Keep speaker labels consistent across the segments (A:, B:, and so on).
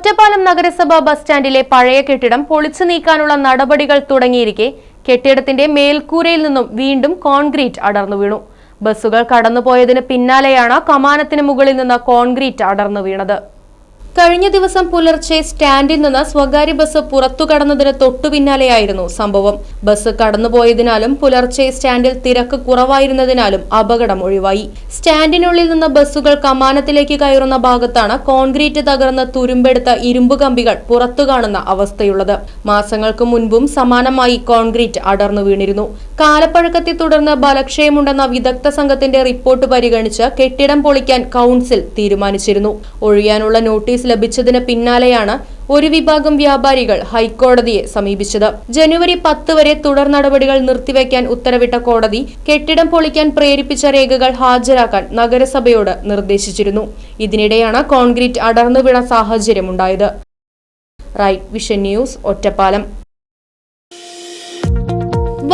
A: ഒറ്റപ്പാലം നഗരസഭ ബസ് സ്റ്റാൻഡിലെ പഴയ കെട്ടിടം പൊളിച്ചു നീക്കാനുള്ള നടപടികൾ തുടങ്ങിയിരിക്കെ കെട്ടിടത്തിന്റെ മേൽക്കൂരയിൽ നിന്നും വീണ്ടും കോൺക്രീറ്റ് അടർന്നു വീണു. ബസ്സുകൾ കടന്നുപോയതിന് പിന്നാലെയാണ് കമാനത്തിന് മുകളിൽ നിന്ന് കോൺക്രീറ്റ് അടർന്നു വീണത്. കഴിഞ്ഞ ദിവസം പുലർച്ചെ സ്റ്റാൻഡിൽ നിന്ന് സ്വകാര്യ ബസ് പുറത്തു കടന്നതിന് തൊട്ടു പിന്നാലെയായിരുന്നു സംഭവം. ബസ് കടന്നുപോയതിനാലും പുലർച്ചെ സ്റ്റാൻഡിൽ തിരക്ക് കുറവായിരുന്നതിനാലും അപകടം ഒഴിവായി. സ്റ്റാൻഡിനുള്ളിൽ നിന്ന് ബസ്സുകൾ കമാനത്തിലേക്ക് കയറുന്ന ഭാഗത്താണ് കോൺക്രീറ്റ് തകർന്ന് തുരുമ്പെടുത്ത ഇരുമ്പ് കമ്പികൾ പുറത്തു കാണുന്ന അവസ്ഥയുള്ളത്. മാസങ്ങൾക്ക് മുൻപും സമാനമായി കോൺക്രീറ്റ് അടർന്നു വീണിരുന്നു. കാലപ്പഴക്കത്തെ തുടർന്ന് ബലക്ഷയമുണ്ടെന്ന വിദഗ്ധ സംഘത്തിന്റെ റിപ്പോർട്ട് പരിഗണിച്ച് കെട്ടിടം പൊളിക്കാൻ കൗൺസിൽ തീരുമാനിച്ചിരുന്നു. ഒഴിയാനുള്ള നോട്ടീസ് ലഭിച്ചതിന് പിന്നാലെയാണ് ഒരു വിഭാഗം വ്യാപാരികൾ ഹൈക്കോടതിയെ സമീപിച്ചത്. ജനുവരി 10 വരെ തുടർ നടപടികൾ നിർത്തിവെക്കാൻ ഉത്തരവിട്ട കോടതി കെട്ടിടം പൊളിക്കാൻ പ്രേരിപ്പിച്ച രേഖകൾ ഹാജരാക്കാൻ നഗരസഭയോട് നിർദ്ദേശിച്ചിരുന്നു. ഇതിനിടെയാണ് കോൺക്രീറ്റ് അടർന്നു വീണ സാഹചര്യമുണ്ടായത്. Right vision news, Ottapalam.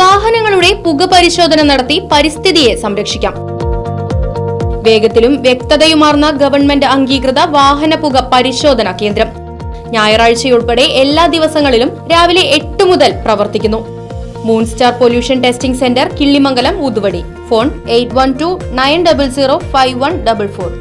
A: വാഹനങ്ങളുടെ പുക പരിശോധന നടത്തി പരിസ്ഥിതിയെ സംരക്ഷിക്കാം. വേഗത്തിലും വ്യക്തതയുമാർന്ന ഗവൺമെന്റ് അംഗീകൃത വാഹന പുക പരിശോധന കേന്ദ്രം ഞായറാഴ്ചയുൾപ്പെടെ എല്ലാ ദിവസങ്ങളിലും രാവിലെ 8 മുതൽ പ്രവർത്തിക്കുന്നു. Moon star pollution testing centre, Killimangalam, Uthuvadi. Phone 8129005144.